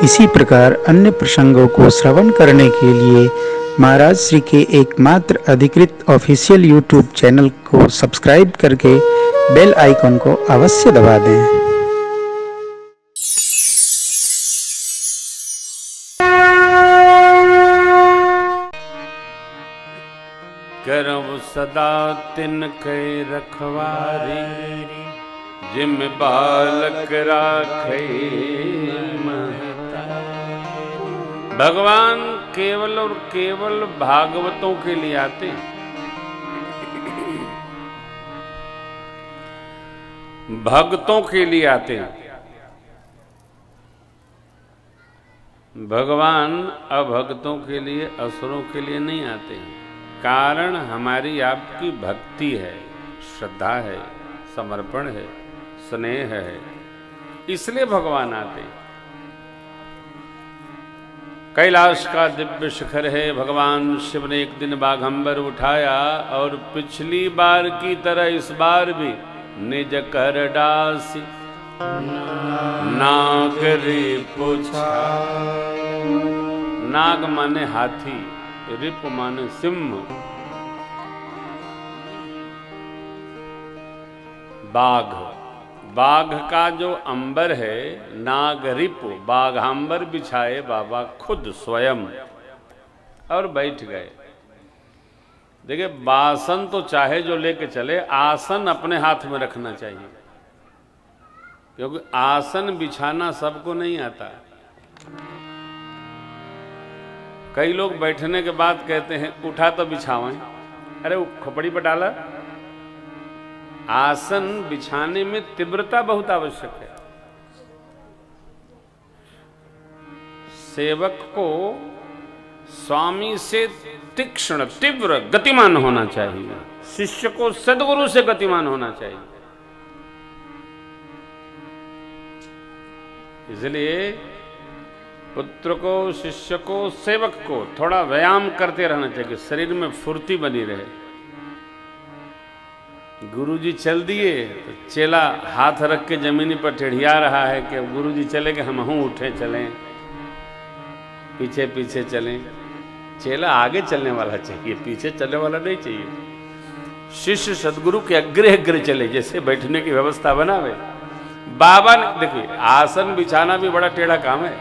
इसी प्रकार अन्य प्रसंगों को श्रवण करने के लिए महाराज श्री के एकमात्र अधिकृत ऑफिशियल यूट्यूब चैनल को सब्सक्राइब करके बेल आइकन को अवश्य दबा दें। करब सदा तिनके रखवारी, जिम बालक राखे महतारी। भगवान केवल और केवल भागवतों के लिए आते हैं। भक्तों के लिए आते हैं। भगवान अभक्तों के लिए, असुरों के लिए नहीं आते हैं। कारण हमारी आपकी भक्ति है, श्रद्धा है, समर्पण है, स्नेह है, इसलिए भगवान आते हैं। कैलाश का दिव्य शिखर है। भगवान शिव ने एक दिन बाघंबर उठाया और पिछली बार की तरह इस बार भी निज कर डासी नाग रिपु छाए। नाग माने हाथी, रिप माने सिंह। बाघ, बाघ का जो अंबर है, नाग रिप, बाघांबर बिछाए बाबा खुद स्वयं और बैठ गए। देखिए, बासन तो चाहे जो लेके चले, आसन अपने हाथ में रखना चाहिए, क्योंकि आसन बिछाना सबको नहीं आता। कई लोग बैठने के बाद कहते हैं उठा तो बिछावें। अरे वो खोपड़ी पर डाला। आसन बिछाने में तीव्रता बहुत आवश्यक है। सेवक को स्वामी से तीक्ष्ण, तीव्र, गतिमान होना चाहिए। शिष्य को सद्गुरु से गतिमान होना चाहिए। इसलिए पुत्र को, शिष्य को, सेवक को थोड़ा व्यायाम करते रहना चाहिए, शरीर में फुर्ती बनी रहे। गुरुजी चल दिए तो चेला हाथ रख के जमीनी पर टेढ़िया रहा है कि गुरुजी चले कि हम उठे चलें, पीछे पीछे चलें। चेला आगे चलने वाला चाहिए, पीछे चलने वाला नहीं चाहिए। शिष्य सदगुरु के अग्र अग्र चले, जैसे बैठने की व्यवस्था बनावे। बाबा ने देखिए, आसन बिछाना भी बड़ा टेढ़ा काम है।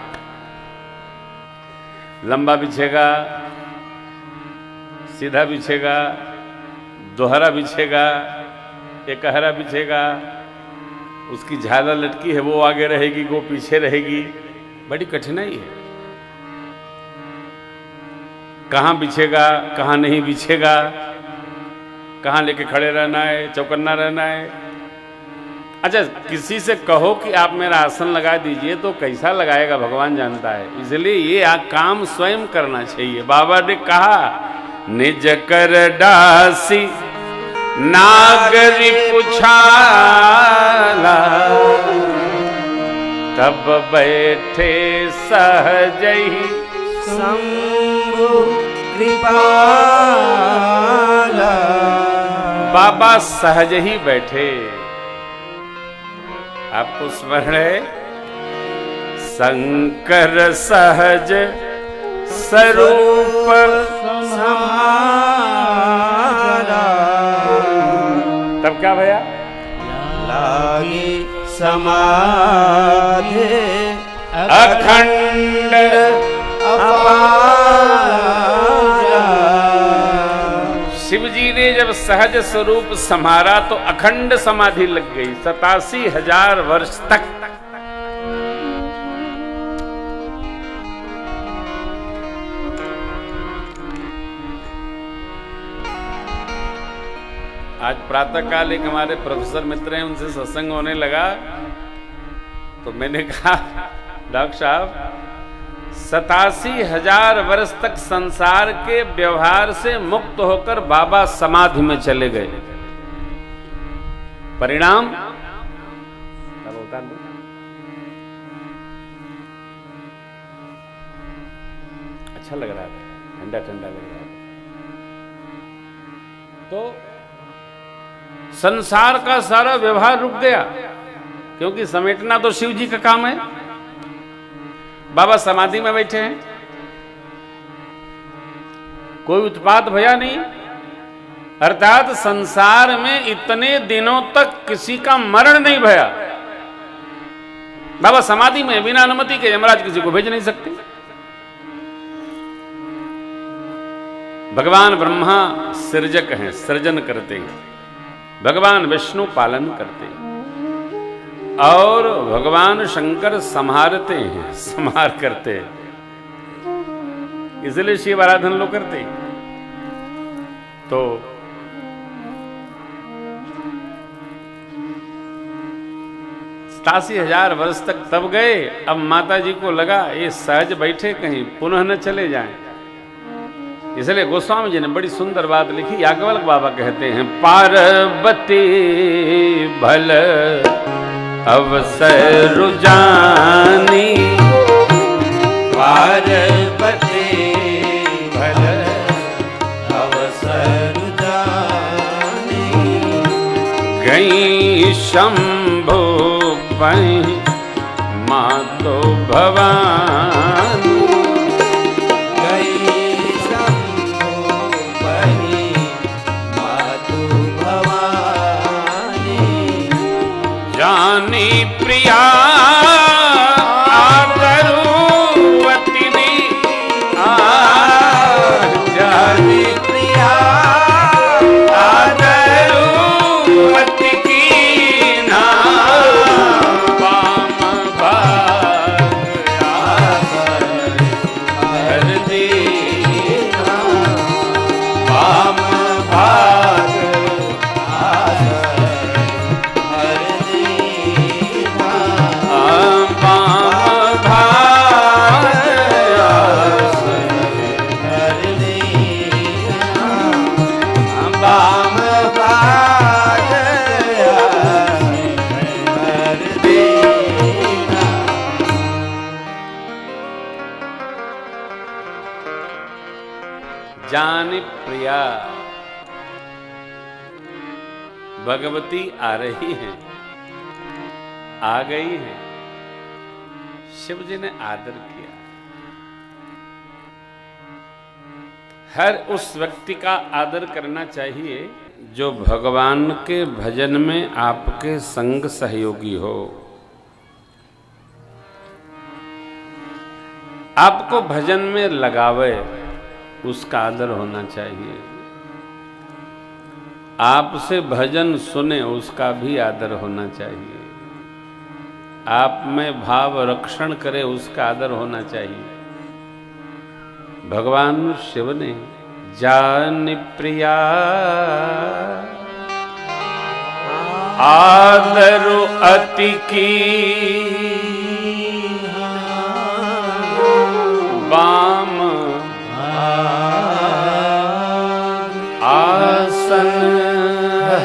लंबा बिछेगा, सीधा बिछेगा, दोहरा बिछेगा, एकहरा बिछेगा, उसकी झाला लटकी है वो आगे रहेगी, वो पीछे रहेगी, बड़ी कठिनाई है। कहाँ बिछेगा, कहाँ नहीं बिछेगा, कहाँ लेके खड़े रहना है, चौकन्ना रहना है। अच्छा, किसी से कहो कि आप मेरा आसन लगा दीजिए तो कैसा लगाएगा भगवान जानता है। इसलिए ये काम स्वयं करना चाहिए। बाबा ने कहा निज कर डासी नागरी पुछाला, तब बैठे सहजहि शंभु कृपाला। बाबा सहज ही बैठे। आपको स्मरण है, शंकर सहज स्वरूप समाला। तब क्या भैया? लागे समाधि अखंड अपारा। शिव जी ने जब सहज स्वरूप संहारा तो अखंड समाधि लग गई 87,000 वर्ष तक। आज प्रातःकाल एक हमारे प्रोफेसर मित्र हैं, उनसे सत्संग होने लगा तो मैंने कहा डॉक्टर साहब 87,000 वर्ष तक संसार के व्यवहार से मुक्त होकर बाबा समाधि में चले गए। परिणाम अच्छा लग रहा है, ठंडा ठंडा लग रहा है। तो संसार का सारा व्यवहार रुक गया, क्योंकि समेटना तो शिव जी का काम है। बाबा समाधि में बैठे हैं, कोई उत्पात भया नहीं, अर्थात संसार में इतने दिनों तक किसी का मरण नहीं भया। बाबा समाधि में बिना अनुमति के यमराज किसी को भेज नहीं सकते। भगवान ब्रह्मा सृजक हैं, सृजन करते हैं, भगवान विष्णु पालन करते हैं और भगवान शंकर संहारते हैं, संहार करते हैं, इसलिए शिव आराधन लोग करते हैं। तो 87,000 वर्ष तक तब गए। अब माता जी को लगा ये सहज बैठे कहीं पुनः न चले जाएं, इसलिए गोस्वामी जी ने बड़ी सुंदर बात लिखी। याज्ञवल्क्य बाबा कहते हैं, पार्वती भल अवसर रुजानी, पार्वती भल अवसर रुजानी, गई शंभु पहि मातो भवानी, जानी प्रिया आदरुवती ने जानी प्रिया आदरुवती की ना पाम भाग हर दीना, पाम भाग जानी प्रिया। भगवती आ रही हैं, आ गई हैं। शिव जी ने आदर किया। हर उस व्यक्ति का आदर करना चाहिए जो भगवान के भजन में आपके संग सहयोगी हो। आपको भजन में लगावे, उसका आदर होना चाहिए। आपसे भजन सुने, उसका भी आदर होना चाहिए। आप में भाव रक्षण करे, उसका आदर होना चाहिए। भगवान शिव ने जानि प्रिया आदरु अति की, वाम आसन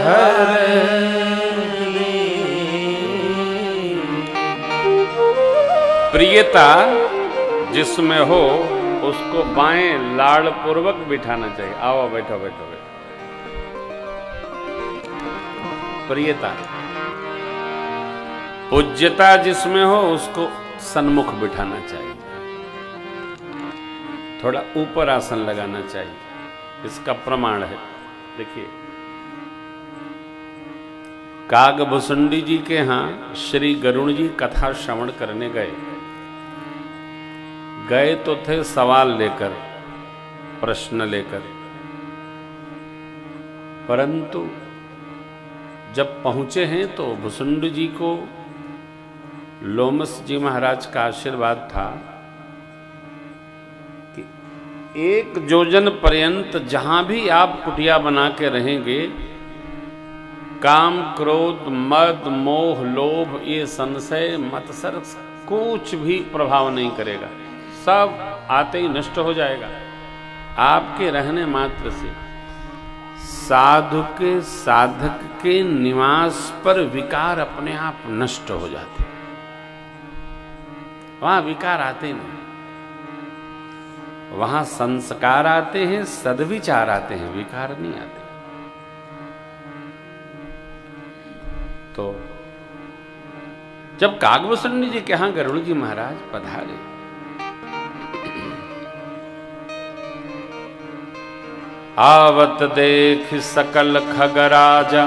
हर प्रियता जिसमें हो उसको बाएं लाड़ पूर्वक बिठाना चाहिए। आओ बैठो बैठो बैठो। प्रियता, पूज्यता जिसमें हो उसको सन्मुख बिठाना चाहिए। थोड़ा ऊपर आसन लगाना चाहिए। इसका प्रमाण है, देखिए कागभुसुंडी जी के यहां श्री गरुण जी कथा श्रवण करने गए तो थे सवाल लेकर, प्रश्न लेकर, परंतु जब पहुंचे हैं तो भुसुंडी जी को लोमस जी महाराज का आशीर्वाद था कि 1 योजन पर्यंत जहां भी आप कुटिया बना के रहेंगे, काम क्रोध मद मोह लोभ ये संशय मत्सर कुछ भी प्रभाव नहीं करेगा, सब आते ही नष्ट हो जाएगा। आपके रहने मात्र से साधु के साधक के निवास पर विकार अपने आप नष्ट हो जाते, वहां विकार आते नहीं, वहां संस्कार आते हैं, सद्विचार आते हैं, विकार नहीं आते। तो जब कागभुसुंडी जी के यहां गरुड़ जी महाराज पधारे आवत देख सकल खगराजा,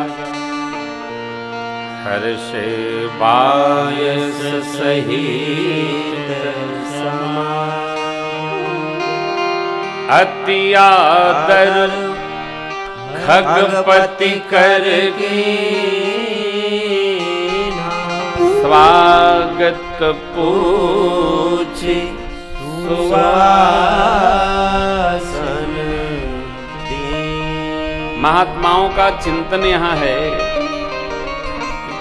हर्षे बायस सहित समाज। अति आदर खगपति करके, स्वागत पूछे सुवासन दी। महात्माओं का चिंतन यहाँ है,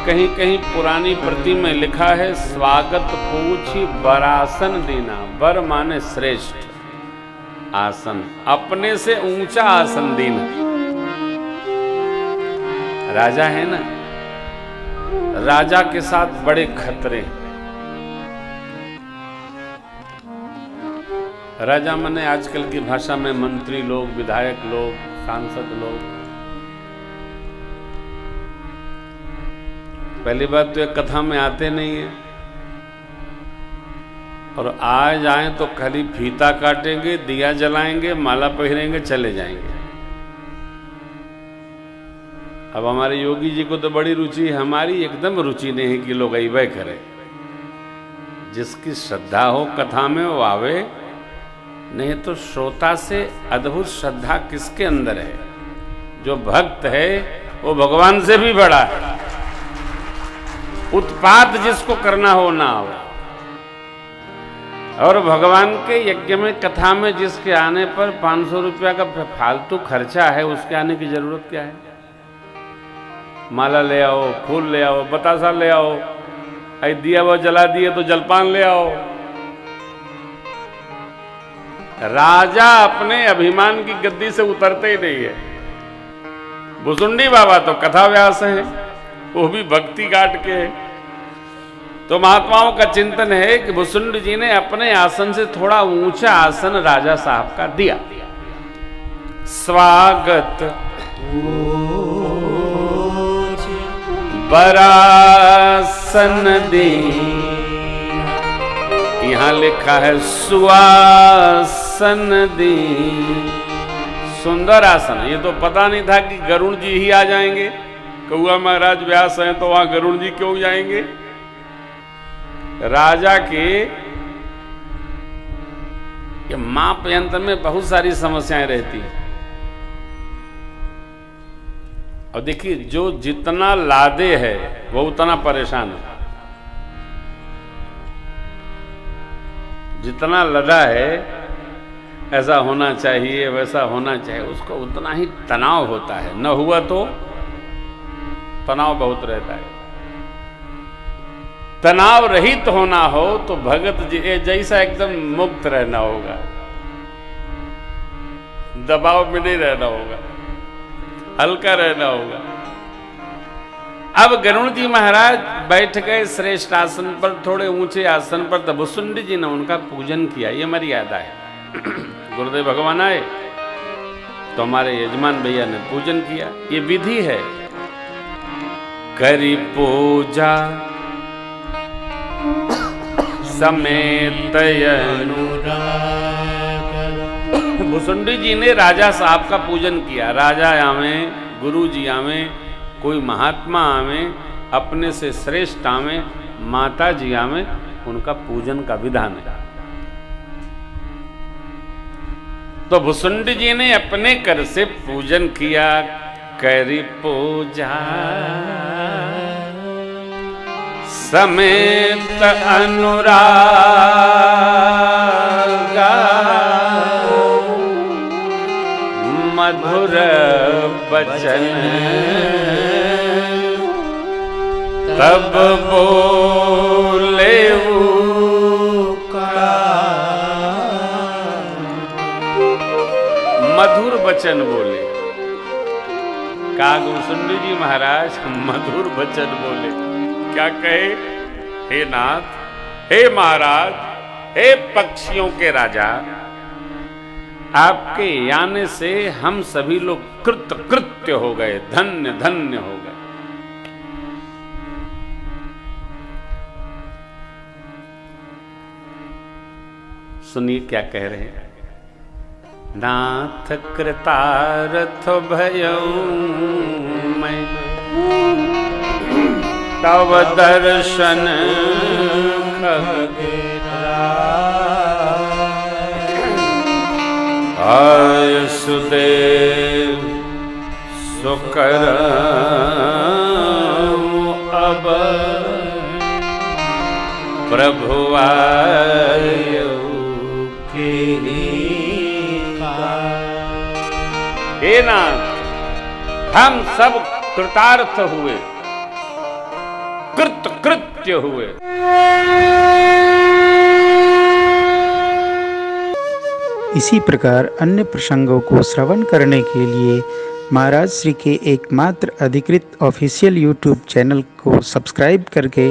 कहीं कहीं पुरानी प्रति में लिखा है स्वागत पूछी बरासन देना। बर माने श्रेष्ठ आसन, अपने से ऊंचा आसन देना। राजा है ना, राजा के साथ बड़े खतरे। राजा माने आजकल की भाषा में मंत्री लोग, विधायक लोग, सांसद लोग। पहली बात तो एक कथा में आते नहीं है, और आ जाएं तो खाली फीता काटेंगे, दिया जलाएंगे, माला पहनेंगे, चले जाएंगे। अब हमारे योगी जी को तो बड़ी रुचि है, हमारी एकदम रुचि नहीं है कि लोग अइबे करें। जिसकी श्रद्धा हो कथा में वो आवे, नहीं तो श्रोता से अद्भुत श्रद्धा किसके अंदर है? जो भक्त है वो भगवान से भी बड़ा है। उत्पात जिसको करना हो ना हो, और भगवान के यज्ञ में कथा में जिसके आने पर 500 रुपया का फालतू खर्चा है, उसके आने की जरूरत क्या है? माला ले आओ, फूल ले आओ, बतासा ले आओ, आई दिया वो जला दिए तो जलपान ले आओ। राजा अपने अभिमान की गद्दी से उतरते ही नहीं है। भुसुंडी बाबा तो कथा व्यास है, वो भी भक्ति काट के। तो महात्माओं का चिंतन है कि भुसुंडी जी ने अपने आसन से थोड़ा ऊंचा आसन राजा साहब का दिया। स्वागत बरासन दी, यहां लिखा है सुआसन दी। सुंदर आसन। ये तो पता नहीं था कि गरुड़ जी ही आ जाएंगे। कौआ महाराज व्यास हैं तो वहां गरुड़ जी क्यों जाएंगे? राजा के ये माप यंत्र में बहुत सारी समस्याएं रहती हैं। और देखिए, जो जितना लादे है वो उतना परेशान है। जितना लदा है ऐसा होना चाहिए, वैसा होना चाहिए, उसको उतना ही तनाव होता है। न हुआ तो तनाव बहुत रहता है। तनाव रहित होना हो तो भगत जैसा एकदम मुक्त रहना होगा, दबाव में नहीं रहना होगा, हल्का रहना होगा। अब गरुड़ जी महाराज बैठ गए श्रेष्ठ आसन पर, थोड़े ऊंचे आसन पर। तब भुसुंडी जी ने उनका पूजन किया। ये मर्यादा है। गुरुदेव भगवान आए तो हमारे यजमान भैया ने पूजन किया। ये विधि है। करी पूजा समेत अनुराग। भुसुंडी जी ने राजा साहब का पूजन किया। राजा आवे, गुरु जी आवे, कोई महात्मा आवे, अपने से श्रेष्ठ आवे, माता जी आवे, उनका पूजन का विधान है। तो भुसुंडी जी ने अपने कर से पूजन किया। करी पूजा समेत अनुरागा, मधुर बचन तब बोले मधुर वचन बोले। भुसुंडी जी महाराज मधुर वचन बोले। क्या कहे? हे नाथ, हे महाराज, हे पक्षियों के राजा, आपके आने से हम सभी लोग कृत्य हो गए, धन्य धन्य हो गए। सुनिए क्या कह रहे हैं। नाथ कृतार्थ भयऊ मैं तव दर्शन आय सुदेव सुकर अब प्रभु आयु हे नाथ, हम सब कृतार्थ हुए, कृत्य हुए। इसी प्रकार अन्य प्रसंगों को श्रवण करने के लिए महाराज श्री के एकमात्र अधिकृत ऑफिशियल यूट्यूब चैनल को सब्सक्राइब करके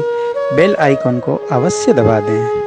बेल आइकॉन को अवश्य दबा दें।